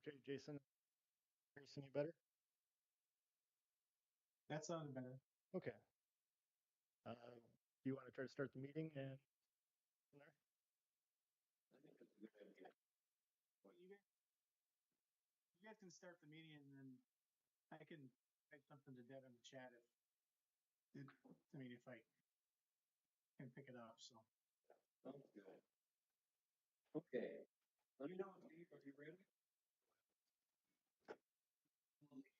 Okay, Jason, hear any better? That sounded better. Okay. Do you want to try to start the meeting and from there? Well, you guys can start the meeting and then I can type something to Deb in the chat if I can pick it up. So Sounds good. Okay. Let me know, Steve, are you ready?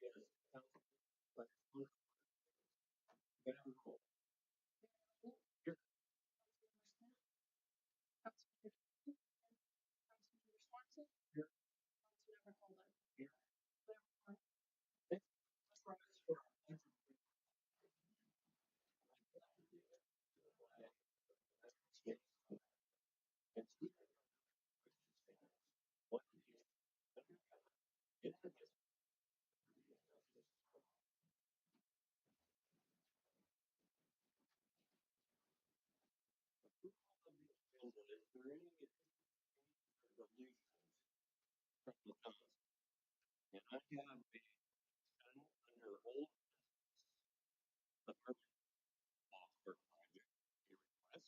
Yes. Whatever rule. Here. Here. Here. And I have a under old apartment for project request.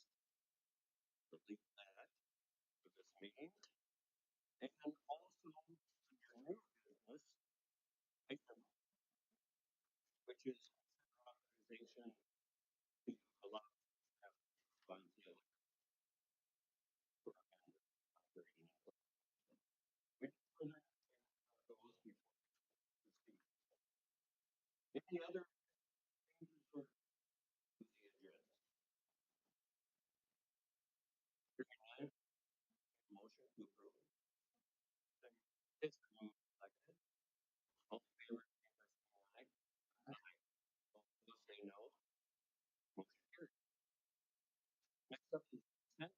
Delete that for this meeting. And also under new business item, which is authorization to allow funds for operating. We those before any other changes or to the agenda? Hearing none, motion to approve. It's moved second. All in favor, say aye. Aye. All opposed, say no. Motion carried. Next up is consent.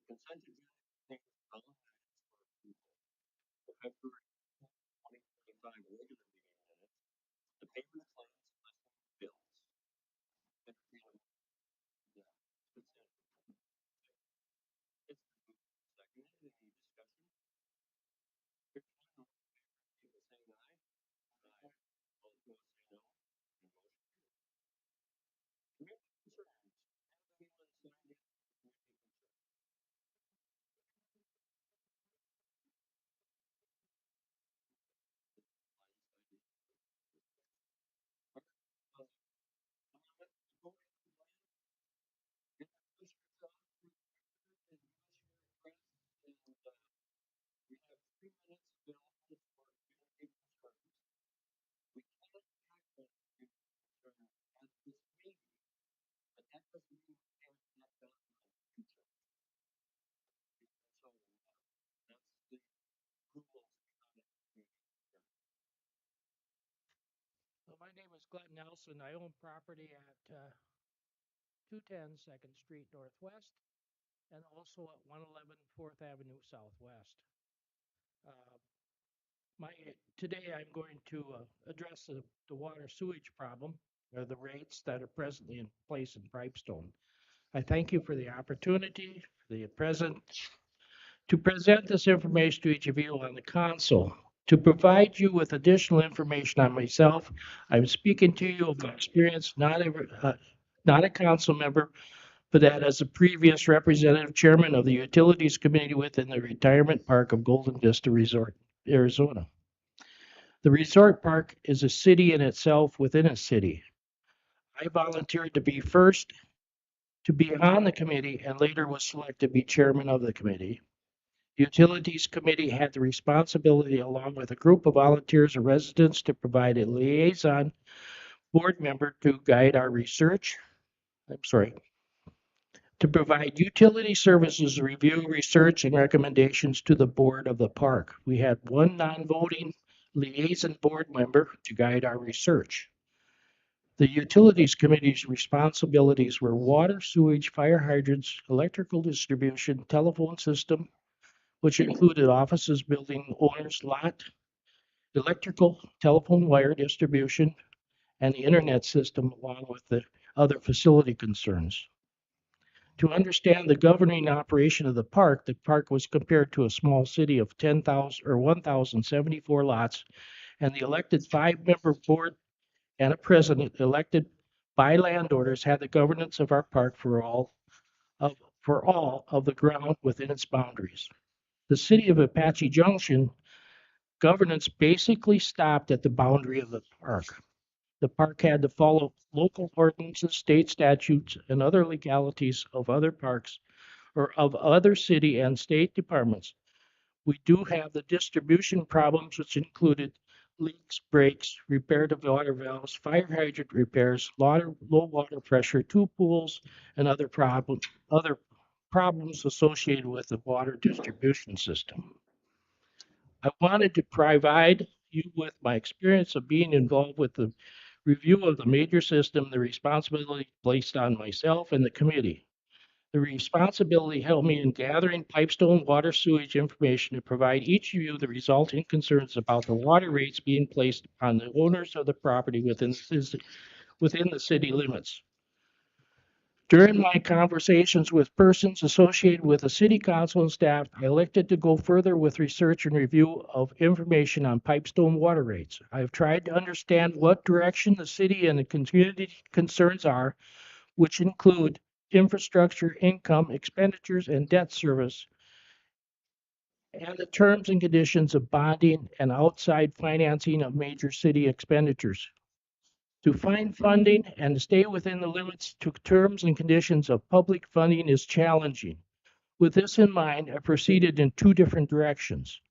The consent agenda contains the following items for approval. The February 2025 regular meeting minutes, the payment of claims, listing of bills. Entertain the consent. It's been moved and seconded. Any discussion? Hearing none, all in favor, indicate by saying aye. Aye. All opposed, say no. And motion carried. Community concerns. Have anyone signed in for community concerns? Introduce yourself and give us your address, and we have 3 minutes available for community concerns. We cannot act on community concern at this meeting, but that doesn't mean we can't act on future. So that's the rules behind community concern. Well, my name is Glenn Nelson. I own property at 210 2nd Street Northwest and also at 111 4th Avenue Southwest. Uh, Today I'm going to address the water sewage problem or the rates that are presently in place in Pipestone. I thank you for the opportunity to present this information to each of you on the console. To provide you with additional information on myself, I'm speaking to you of my experience, not a council member, but that as a previous representative chairman of the Utilities Committee within the Retirement Park of Golden Vista Resort, Arizona. The resort park is a city in itself within a city. I volunteered to be first to be on the committee and later was selected to be chairman of the committee. The Utilities Committee had the responsibility, along with a group of volunteers and residents, to provide a liaison board member to guide our research. I'm sorry, to provide utility services, review, research, and recommendations to the board of the park. We had one non-voting liaison board member to guide our research. The Utilities Committee's responsibilities were water, sewage, fire hydrants, electrical distribution, telephone system, which included offices, building owners, lot, electrical, telephone wire distribution, and the internet system, along with the other facility concerns. To understand the governing operation of the park was compared to a small city of 10,000 or 1,074 lots, and the elected five-member board and a president elected by landowners had the governance of our park of, for all of the ground within its boundaries. The city of Apache Junction governance basically stopped at the boundary of the park. The park had to follow local ordinances, state statutes, and other legalities of other parks or of other city and state departments. We do have the distribution problems, which included leaks, breaks, repair to water valves, fire hydrant repairs, low water pressure, two pools, and other problems associated with the water distribution system. I wanted to provide you with my experience of being involved with the review of the major system, the responsibility placed on myself and the committee. The responsibility held me in gathering Pipestone water sewage information to provide each of you the resulting concerns about the water rates being placed on the owners of the property within the city limits. During my conversations with persons associated with the city council and staff, I elected to go further with research and review of information on Pipestone water rates. I have tried to understand what direction the city and the community concerns are, which include infrastructure, income, expenditures, and debt service, and the terms and conditions of bonding and outside financing of major city expenditures. To find funding and to stay within the limits to terms and conditions of public funding is challenging. With this in mind, I proceeded in two different directions.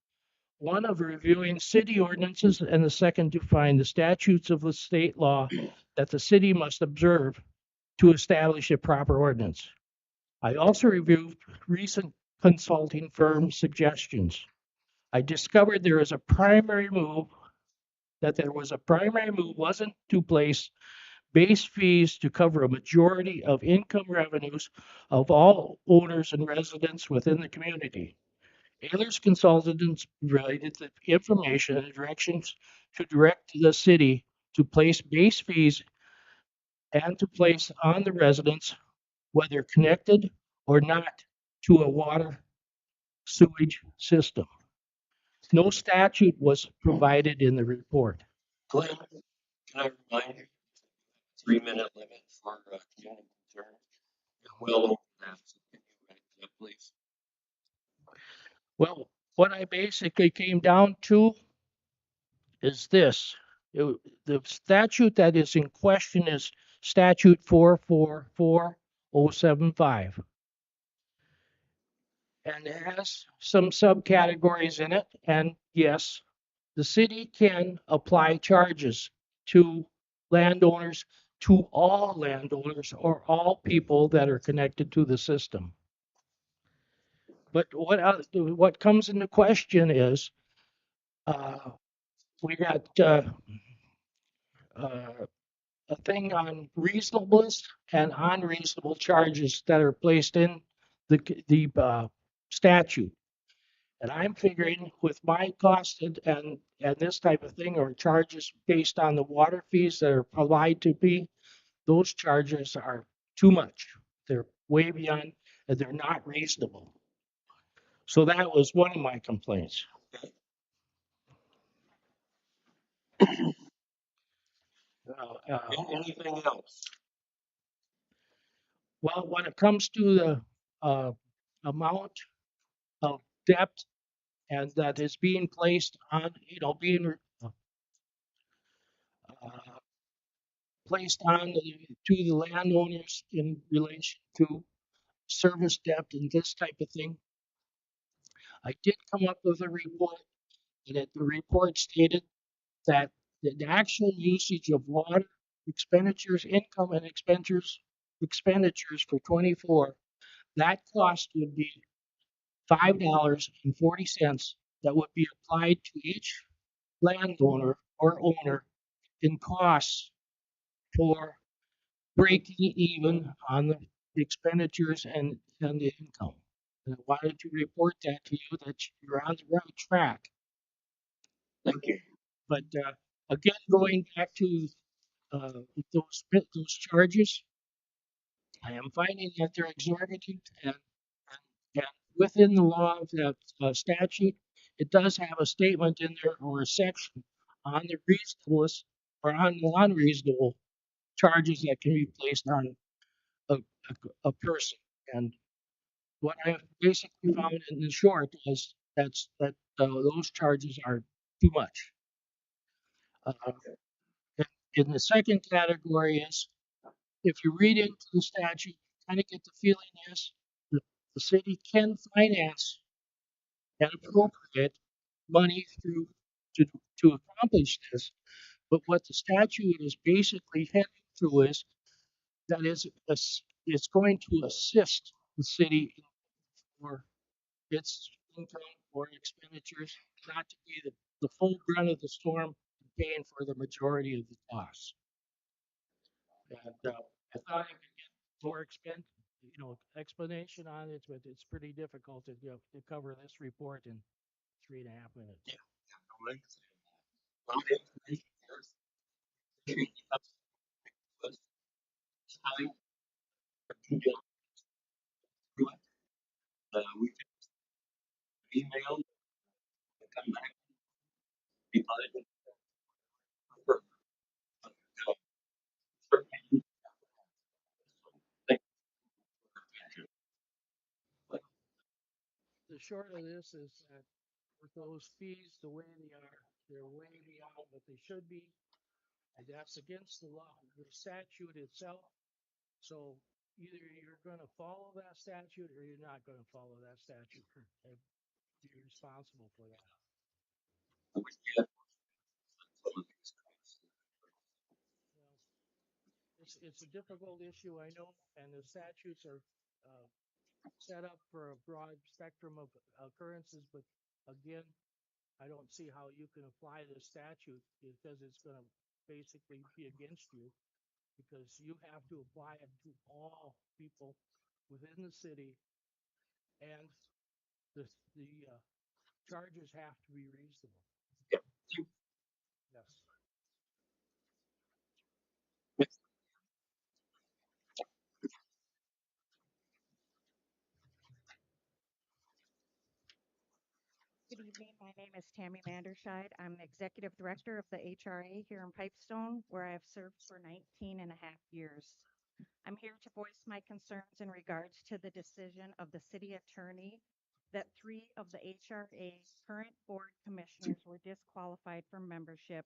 One of reviewing city ordinances, and the second to find the statutes of the state law that the city must observe to establish a proper ordinance. I also reviewed recent consulting firm suggestions. I discovered there was a primary move wasn't to place base fees to cover a majority of income revenues of all owners and residents within the community. Ayler's consultants provided the information and directions to direct the city to place base fees and to place on the residents, whether connected or not, to a water sewage system. No statute was provided in the report. Glenn, can I remind you, 3-minute limit for community concern? You're well over that, so can you write that, please? Well, what I basically came down to is this. The statute that is in question is statute 444075. And it has some subcategories in it. And yes, the city can apply charges to landowners, to all landowners or all people that are connected to the system. But what comes into question is we got a thing on reasonableness and unreasonable charges that are placed in the statute. And I'm figuring with my cost and this type of thing, or charges based on the water fees that are provided to me, those charges are too much. They're way beyond, and they're not reasonable. So that was one of my complaints. Anything else? Well, when it comes to the amount of debt and that is being placed on, being uh, placed on to the landowners in relation to service debt and this type of thing. I did come up with a report, and the report stated that the actual usage of water expenditures, income and expenditures for 24, that cost would be $5.40 that would be applied to each landowner or owner in costs for breaking even on the expenditures and the income. And I wanted to report that to you that you're on the right track. Thank you. But again, going back to those charges, I am finding that they're exorbitant and within the law of that statute, it does have a statement in there or a section on the reasonableness or on the unreasonable charges that can be placed on a, a person. And what I basically found in the short is that those charges are too much. Uh, and in the second category is if you read into the statute, you kind of get the feeling is that the city can finance and appropriate money through to to accomplish this. But what the statute is basically heading to is that it's going to assist the city for its income or expenditures, not to be the full brunt of the storm and paying for the majority of the costs. And I thought I could get more explanation on it, but it's pretty difficult to cover this report in 3.5 minutes. Yeah. Right. A lot of information here. Appreciate you coming to us. It's time to get through it. We can email and come back and be budgeted for certainly. Thank you. The short of this is that with those fees the way they are, they're way beyond what they should be. And that's against the law, the statute itself. So either you're going to follow that statute or you're not going to follow that statute and be responsible for that. I wish we had some of these costs. Well, it's a difficult issue, I know, and the statutes are uh, set up for a broad spectrum of occurrences, but again, I don't see how you can apply this statute because it's going to basically be against you because you have to apply it to all people within the city and the charges have to be reasonable. Yeah. Yes. Good evening. My name is Tammy Manderscheid. I'm the Executive Director of the HRA here in Pipestone, where I have served for 19 and a half years. I'm here to voice my concerns in regards to the decision of the City Attorney that 3 of the HRA's current board commissioners were disqualified from membership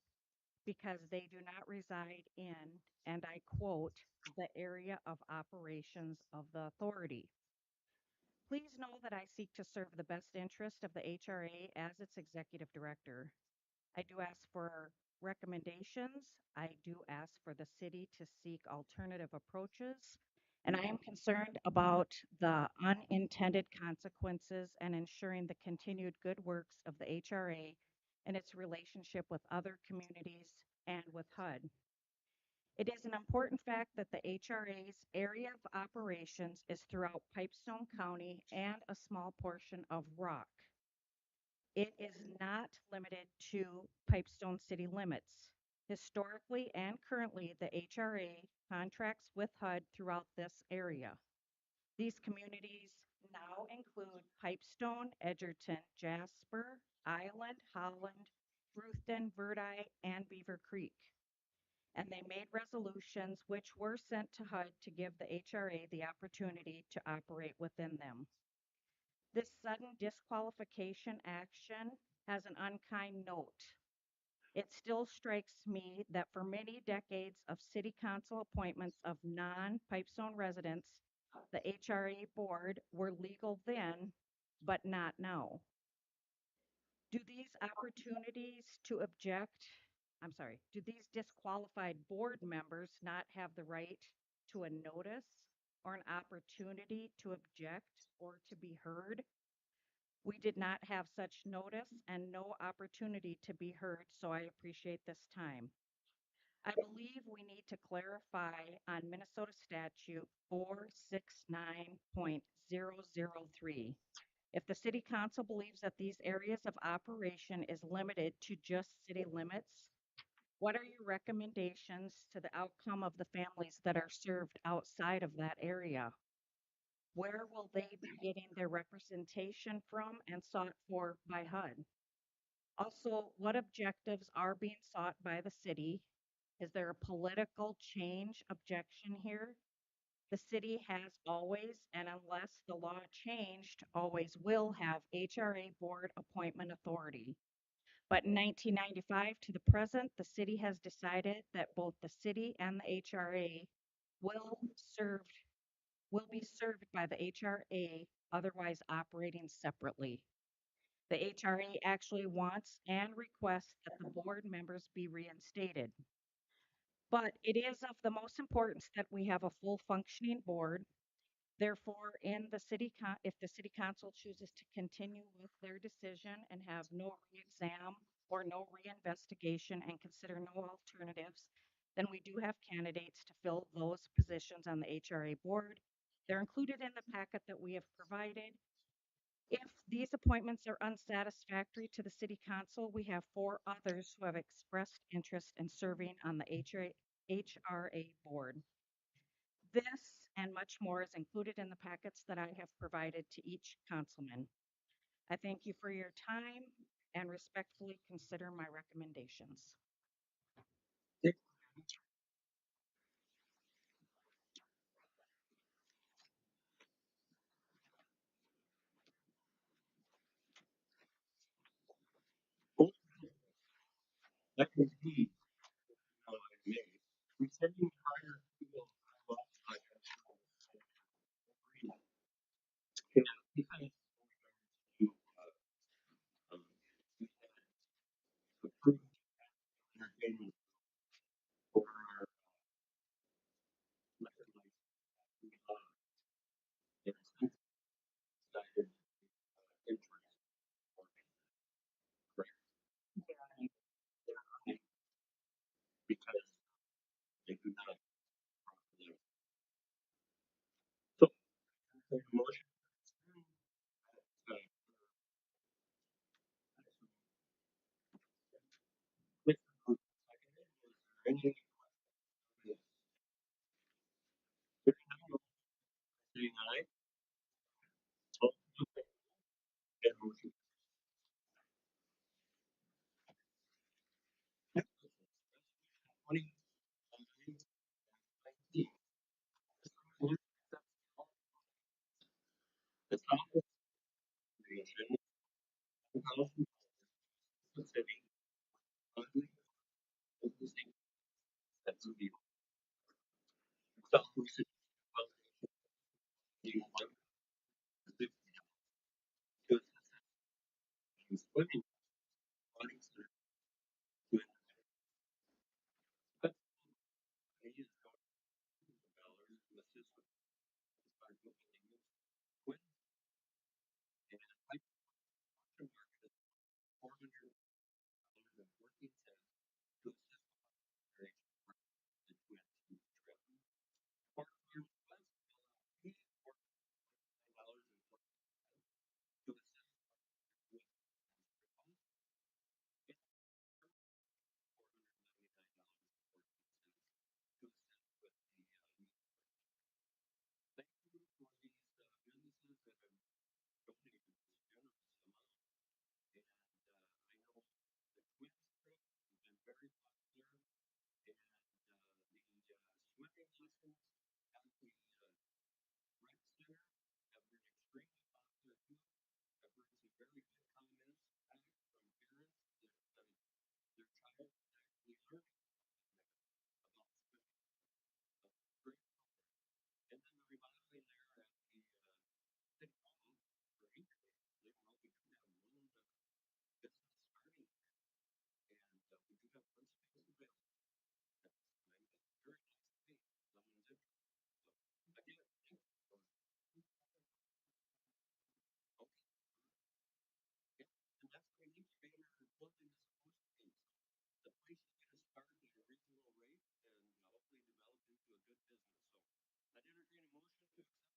because they do not reside in, and I quote, the area of operations of the authority. Please know that I seek to serve the best interest of the HRA as its executive director. I do ask for recommendations. I do ask for the city to seek alternative approaches. And I am concerned about the unintended consequences and ensuring the continued good works of the HRA and its relationship with other communities and with HUD. It is an important fact that the HRA's area of operations is throughout Pipestone County and a small portion of Rock. It is not limited to Pipestone city limits. Historically and currently, the HRA contracts with HUD throughout this area. These communities now include Pipestone, Edgerton, Jasper, Island, Holland, Ruthven, Verdi, and Beaver Creek, and they made resolutions which were sent to HUD to give the HRA the opportunity to operate within them. This sudden disqualification action has an unkind note. It still strikes me that for many decades of city council appointments of non Pipestone residents, the HRA board were legal then, but not now. Do these opportunities to object, I'm sorry, do these disqualified board members not have the right to a notice or an opportunity to object or to be heard? We did not have such notice and no opportunity to be heard, so I appreciate this time. I believe we need to clarify on Minnesota statute 469.003. If the city council believes that these areas of operation is limited to just city limits, What are your recommendations to the outcome of the families that are served outside of that area? Where will they be getting their representation from and sought for by HUD? Also, what objectives are being sought by the city? Is there a political change objection here? The city has always, and unless the law changed, always will have HRA board appointment authority. But in 1995 to the present, the city has decided that both the city and the HRA will serve will be served by the HRA, otherwise operating separately. The HRA actually wants and requests that the board members be reinstated. But it is of the most importance that we have a full functioning board. Therefore, if the city council chooses to continue with their decision and have no re-exam or no reinvestigation and consider no alternatives, then we do have candidates to fill those positions on the HRA board. They're included in the packet that we have provided. If these appointments are unsatisfactory to the city council, we have four others who have expressed interest in serving on the HRA board. This and much more is included in the packets that I have provided to each councilman. I thank you for your time and respectfully consider my recommendations. That can be how I made. Returning higher fuel like you know, because you um, approved entertainment for our liquor license law, and since decided interest for correct because they do not properly. So, the motion uh, with the second, is there any saying aye? All those in favor, that motion. 2019. It's not the creation of housing, the city, ugly, existing sets of people. South City, you want to live to use women, bodies that are good, but they use dollars in the system. Start looking at this. Quit and I market it $400.14 to assist the twin trip. Or your request $4.14 to assist with $499.14 to assist with the thank you for these businesses that have donated this generous amount. And I know the Twins trip has been very popular, and the swimming lessons at the rec center have been extremely popular too. I've heard some very good comments back from parents that their child is actually learning about swimming. Great. And then the remodeling there at the city hall for Incubator. You know, we do have one business starting there, and we do have one space available at this time. It's a very nice space. Someone's interested. So again, thank you. Okay. Yeah. And that's the way Incubator building is supposed to be. So the place is going to start at a reasonable rate and hopefully develop into a good business. So I entertain a motion to accept.